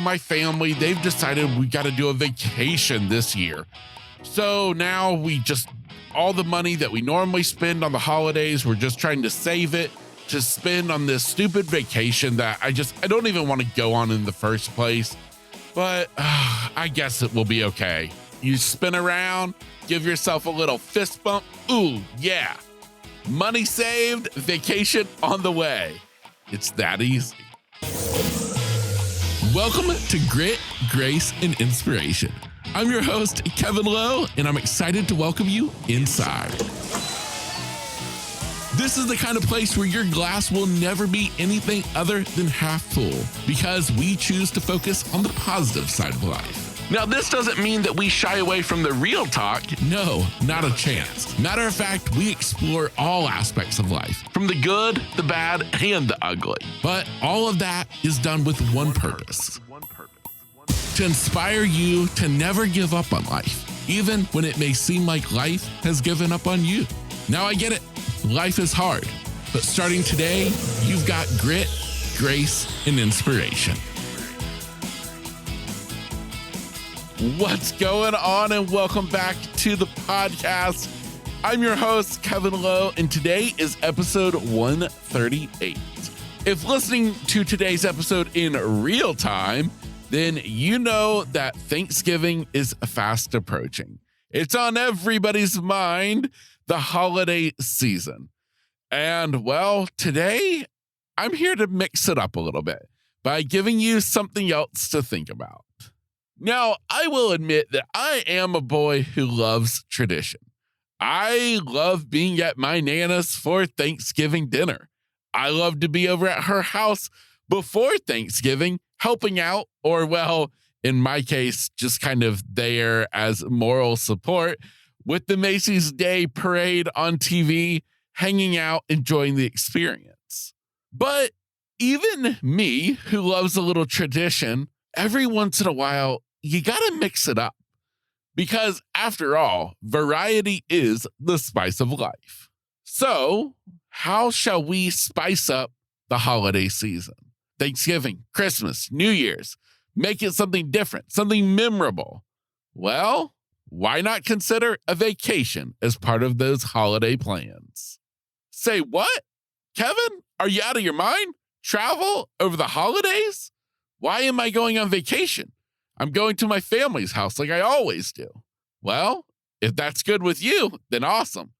my family, they've decided we got to do a vacation this year. So now all the money that we normally spend on the holidays, we're just trying to save it to spend on this stupid vacation that I don't even want to go on in the first place. But I guess it will be okay. You spin around, give yourself a little fist bump. Ooh, yeah. Money saved, vacation on the way. It's that easy. Welcome to Grit, Grace, and Inspiration. I'm your host, Kevin Lowe, and I'm excited to welcome you inside. This is the kind of place where your glass will never be anything other than half full, because we choose to focus on the positive side of life. Now, this doesn't mean that we shy away from the real talk. No, not a chance. Matter of fact, we explore all aspects of life, from the good, the bad, and the ugly. But all of that is done with one purpose: to inspire you to never give up on life, even when it may seem like life has given up on you. Now, I get it. Life is hard, but starting today, you've got grit, grace, and inspiration. What's going on, and welcome back to the podcast. I'm your host, Kevin Lowe, and today is episode 138. If listening to today's episode in real time, then you know that Thanksgiving is fast approaching. It's on everybody's mind, the holiday season. And well, today I'm here to mix it up a little bit by giving you something else to think about. Now, I will admit that I am a boy who loves tradition. I love being at my Nana's for Thanksgiving dinner. I love to be over at her house before Thanksgiving, helping out, or well, in my case, just kind of there as moral support with the Macy's Day Parade on TV, hanging out, enjoying the experience. But even me, who loves a little tradition, every once in a while, you gotta mix it up. Because after all, variety is the spice of life. So, how shall we spice up the holiday season? Thanksgiving, Christmas, New Year's. Make it something different, something memorable. Well, why not consider a vacation as part of those holiday plans? Say what? Kevin, are you out of your mind? Travel over the holidays? Why am I going on vacation? I'm going to my family's house like I always do. Well, if that's good with you, then awesome.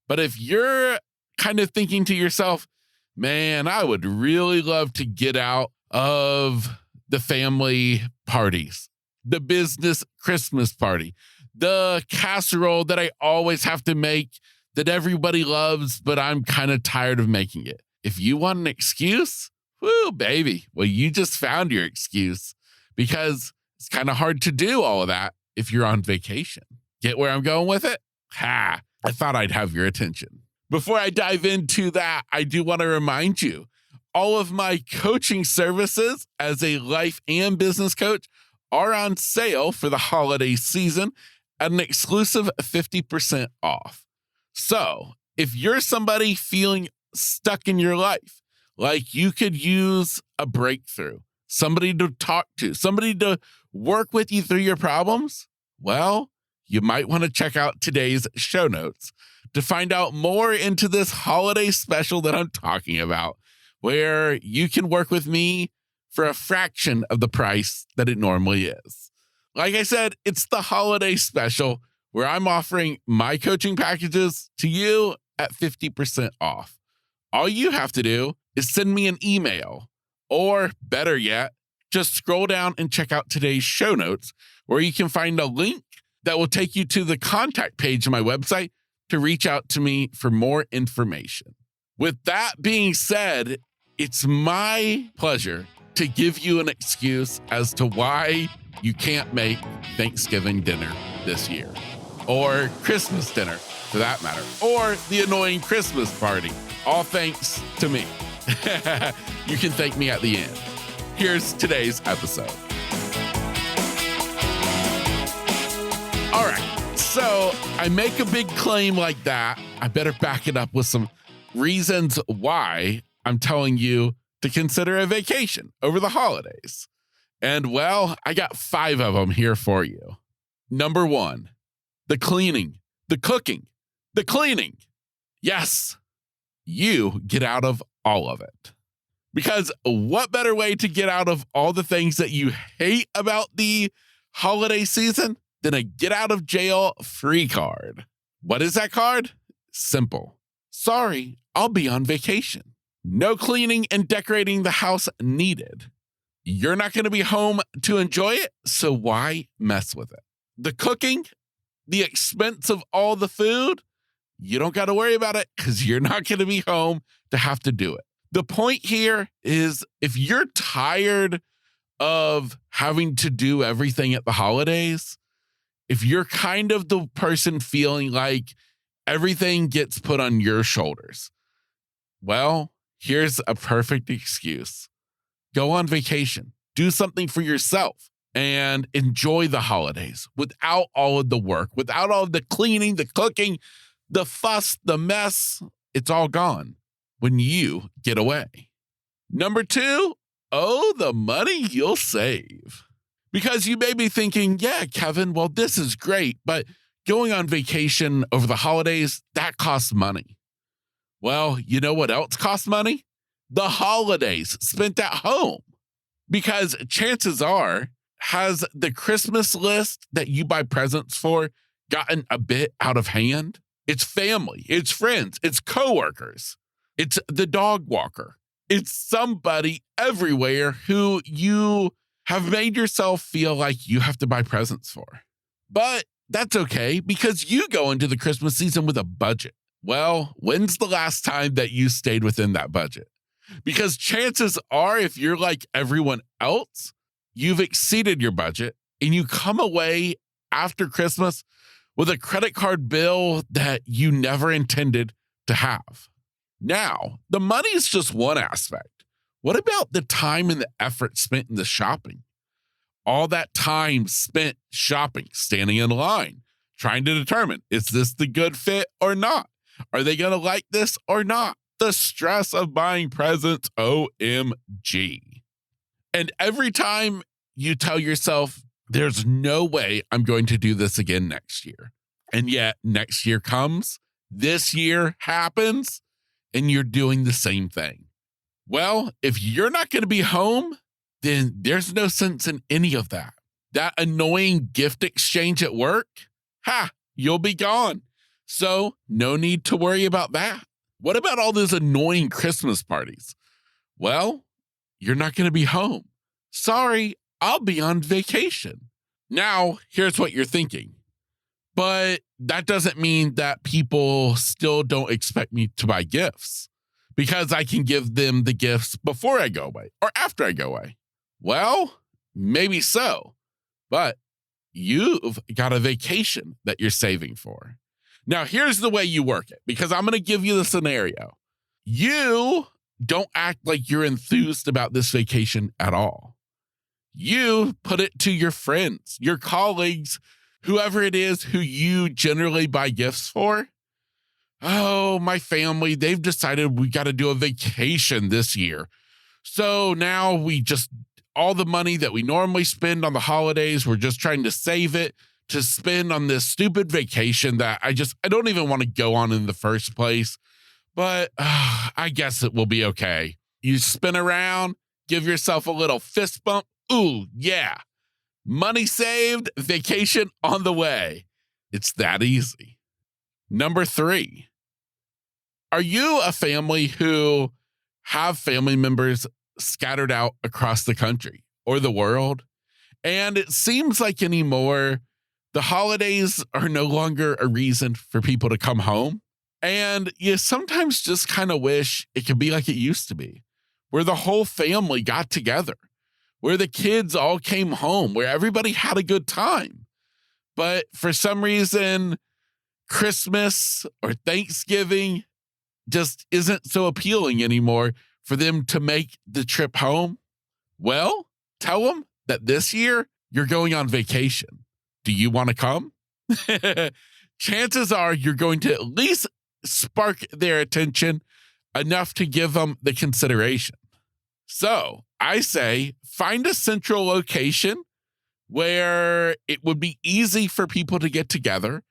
But if you're kind of thinking to yourself, man, I would really love to get out of the family parties, the business Christmas party, the casserole that I always have to make that everybody loves, but I'm kind of tired of making it. If you want an excuse, whoo, baby. Well, you just found your excuse, because it's kind of hard to do all of that if you're on vacation. Get where I'm going with it? Ha, I thought I'd have your attention. Before I dive into that, I do want to remind you, all of my coaching services as a life and business coach are on sale for the holiday season at an exclusive 50% off. So if you're somebody feeling stuck in your life, like you could use a breakthrough, somebody to talk to, somebody to work with you through your problems, well, you might want to check out today's show notes to find out more into this holiday special that I'm talking about, where you can work with me for a fraction of the price that it normally is. Like I said, it's the holiday special where I'm offering my coaching packages to you at 50% off. All you have to do is send me an email, or better yet, just scroll down and check out today's show notes, where you can find a link that will take you to the contact page of my website to reach out to me for more information. With that being said, it's my pleasure to give you an excuse as to why you can't make Thanksgiving dinner this year, or Christmas dinner for that matter, or the annoying Christmas party, all thanks to me. You can thank me at the end. Here's today's episode. All right, so I make a big claim like that. I better back it up with some reasons why I'm telling you to consider a vacation over the holidays. And well, I got 5 of them here for you. Number 1, the cleaning, the cooking, the cleaning. Yes, you get out of all of it. Because what better way to get out of all the things that you hate about the holiday season than a get out of jail free card? What is that card? Simple. Sorry, I'll be on vacation. No cleaning and decorating the house needed. You're not going to be home to enjoy it, so why mess with it? The cooking, the expense of all the food, you don't got to worry about it because you're not going to be home to have to do it. The point here is if you're tired of having to do everything at the holidays, if you're kind of the person feeling like everything gets put on your shoulders, well, here's a perfect excuse. Go on vacation, do something for yourself, and enjoy the holidays without all of the work, without all of the cleaning, the cooking, the fuss, the mess. It's all gone when you get away. Number 2, the money you'll save. Because you may be thinking, yeah, Kevin, well, this is great, but going on vacation over the holidays, that costs money. Well, you know what else costs money? The holidays spent at home. Because chances are, has the Christmas list that you buy presents for gotten a bit out of hand? It's family, it's friends, it's coworkers, it's the dog walker. It's somebody everywhere who you have made yourself feel like you have to buy presents for. But that's okay because you go into the Christmas season with a budget. Well, when's the last time that you stayed within that budget? Because chances are, if you're like everyone else, you've exceeded your budget and you come away after Christmas with a credit card bill that you never intended to have. Now, the money is just one aspect. What about the time and the effort spent in the shopping? All that time spent shopping, standing in line, trying to determine, is this the good fit or not? Are they going to like this or not? The stress of buying presents, OMG. And every time you tell yourself, there's no way I'm going to do this again next year. And yet next year comes, this year happens, and you're doing the same thing. Well, if you're not going to be home, then there's no sense in any of that. That annoying gift exchange at work, you'll be gone. So no need to worry about that. What about all those annoying Christmas parties? Well, you're not going to be home. Sorry, I'll be on vacation. Now, here's what you're thinking. But that doesn't mean that people still don't expect me to buy gifts because I can give them the gifts before I go away or after I go away. Well, maybe so, but you've got a vacation that you're saving for. Now, here's the way you work it, because I'm going to give you the scenario. You don't act like you're enthused about this vacation at all. You put it to your friends, your colleagues, whoever it is who you generally buy gifts for. Oh, my family, they've decided we got to do a vacation this year. So now all the money that we normally spend on the holidays, we're just trying to save it to spend on this stupid vacation that I don't even want to go on in the first place. But I guess it will be okay. You spin around, give yourself a little fist bump. Ooh, yeah. Money saved, vacation on the way. It's that easy. Number 3, are you a family who have family members scattered out across the country or the world? And it seems like anymore, the holidays are no longer a reason for people to come home. And you sometimes just kind of wish it could be like it used to be, where the whole family got together, where the kids all came home, where everybody had a good time. But for some reason, Christmas or Thanksgiving just isn't so appealing anymore for them to make the trip home. Well, tell them that this year you're going on vacation. Do you want to come? Chances are you're going to at least spark their attention enough to give them the consideration. So I say find a central location where it would be easy for people to get together,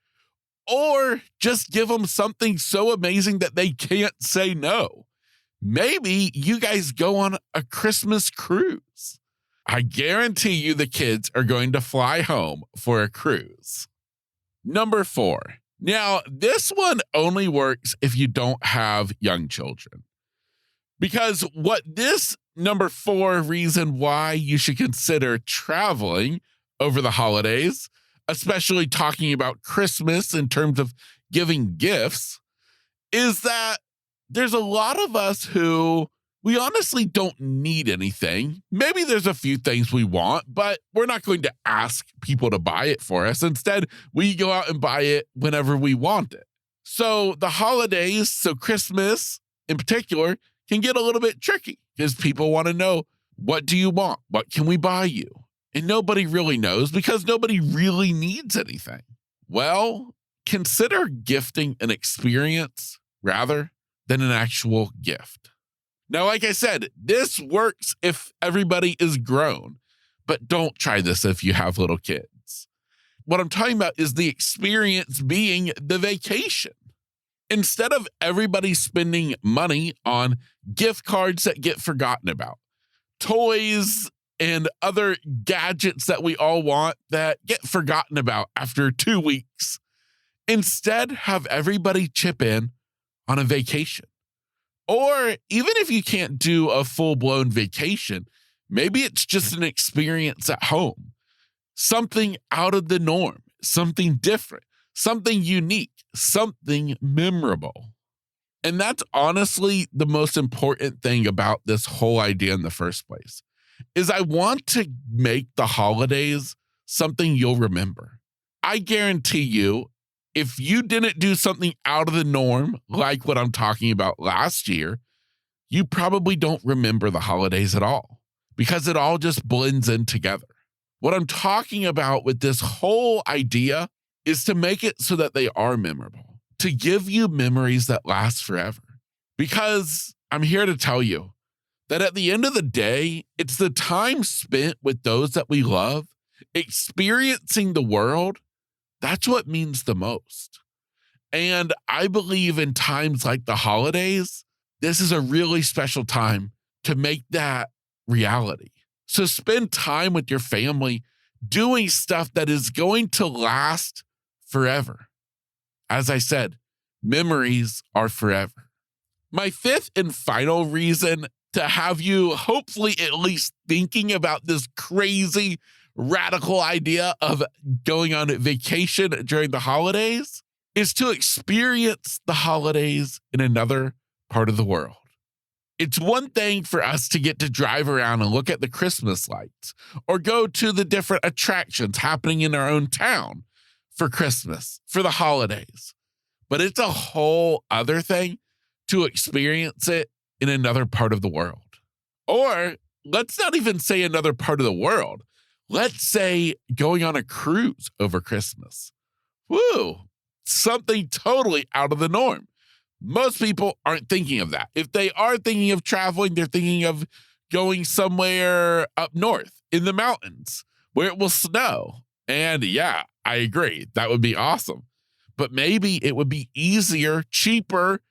or just give them something so amazing that they can't say no. Maybe you guys go on a Christmas cruise. I guarantee you the kids are going to fly home for a cruise. Number 4. Now, this one only works if you don't have young children. Because what this number 4 reason why you should consider traveling over the holidays, especially talking about Christmas in terms of giving gifts, is that there's a lot of us who we honestly don't need anything. Maybe there's a few things we want, but we're not going to ask people to buy it for us. Instead, we go out and buy it whenever we want it. So the holidays, so Christmas in particular, can get a little bit tricky because people want to know, what do you want? What can we buy you? And nobody really knows because nobody really needs anything. Well, consider gifting an experience rather than an actual gift. Now, like I said, this works if everybody is grown, but don't try this if you have little kids. What I'm talking about is the experience being the vacation. Instead of everybody spending money on gift cards that get forgotten about, toys and other gadgets that we all want that get forgotten about after 2 weeks, instead have everybody chip in on a vacation. Or even if you can't do a full-blown vacation, maybe it's just an experience at home, something out of the norm, something different, something unique, something memorable. And that's honestly the most important thing about this whole idea in the first place, is I want to make the holidays something you'll remember. I guarantee you, if you didn't do something out of the norm, like what I'm talking about last year, you probably don't remember the holidays at all because it all just blends in together. What I'm talking about with this whole idea is to make it so that they are memorable, to give you memories that last forever. Because I'm here to tell you that at the end of the day, it's the time spent with those that we love, experiencing the world. That's what means the most. And I believe in times like the holidays, this is a really special time to make that reality. So spend time with your family doing stuff that is going to last forever. As I said, memories are forever. My 5th and final reason to have you hopefully at least thinking about this crazy radical idea of going on vacation during the holidays is to experience the holidays in another part of the world. It's one thing for us to get to drive around and look at the Christmas lights or go to the different attractions happening in our own town for Christmas, for the holidays. But it's a whole other thing to experience it in another part of the world. Or let's not even say another part of the world. Let's say going on a cruise over Christmas. Woo, something totally out of the norm. Most people aren't thinking of that. If they are thinking of traveling, they're thinking of going somewhere up north in the mountains where it will snow. And yeah, I agree. That would be awesome. But maybe it would be easier, cheaper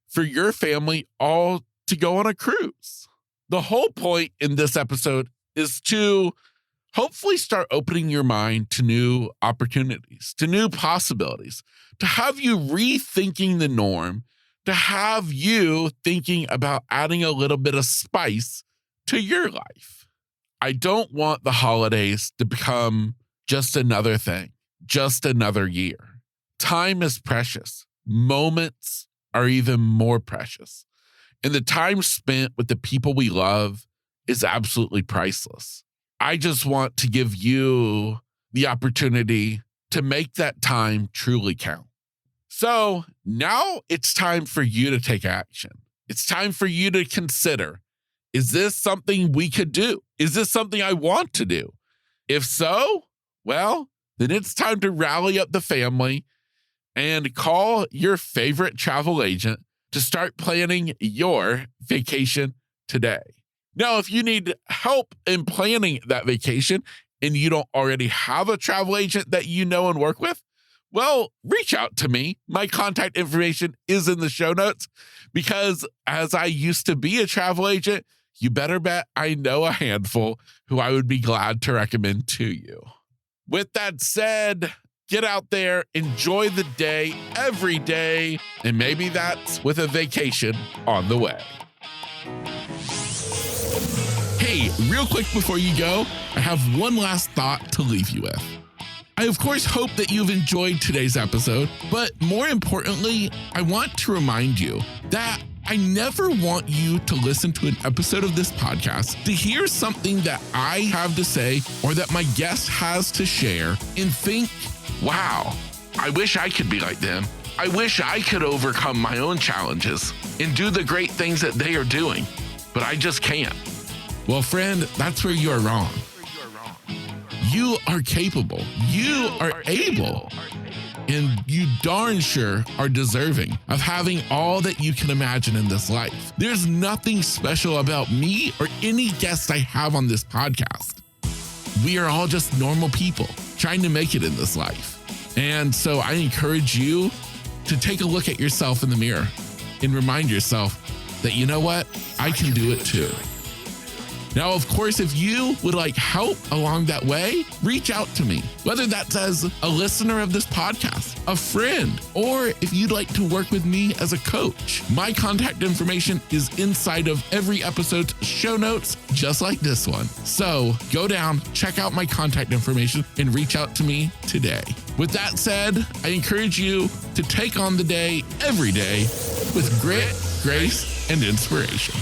for your family all to go on a cruise. The whole point in this episode is to hopefully start opening your mind to new opportunities, to new possibilities, to have you rethinking the norm, to have you thinking about adding a little bit of spice to your life. I don't want the holidays to become just another thing, just another year. Time is precious. Moments are even more precious. And the time spent with the people we love is absolutely priceless. I just want to give you the opportunity to make that time truly count. So now it's time for you to take action. It's time for you to consider, is this something we could do? Is this something I want to do? If so, well, then it's time to rally up the family and call your favorite travel agent to start planning your vacation today. Now, if you need help in planning that vacation and you don't already have a travel agent that you know and work with, well, reach out to me. My contact information is in the show notes because as I used to be a travel agent, you better bet I know a handful who I would be glad to recommend to you. With that said, get out there, enjoy the day every day, and maybe that's with a vacation on the way. Hey, real quick before you go, I have one last thought to leave you with. I, of course, hope that you've enjoyed today's episode, but more importantly, I want to remind you that I never want you to listen to an episode of this podcast to hear something that I have to say or that my guest has to share and think, wow, I wish I could be like them. I wish I could overcome my own challenges and do the great things that they are doing, but I just can't. Well, friend, that's where you are wrong. You are capable. You are able. And you darn sure are deserving of having all that you can imagine in this life. There's nothing special about me or any guest I have on this podcast. We are all just normal people trying to make it in this life. And so I encourage you to take a look at yourself in the mirror and remind yourself that, you know what? I can do it too. Now, of course, if you would like help along that way, reach out to me, whether that's as a listener of this podcast, a friend, or if you'd like to work with me as a coach. My contact information is inside of every episode's show notes, just like this one. So go down, check out my contact information, and reach out to me today. With that said, I encourage you to take on the day every day with grit, grace, and inspiration.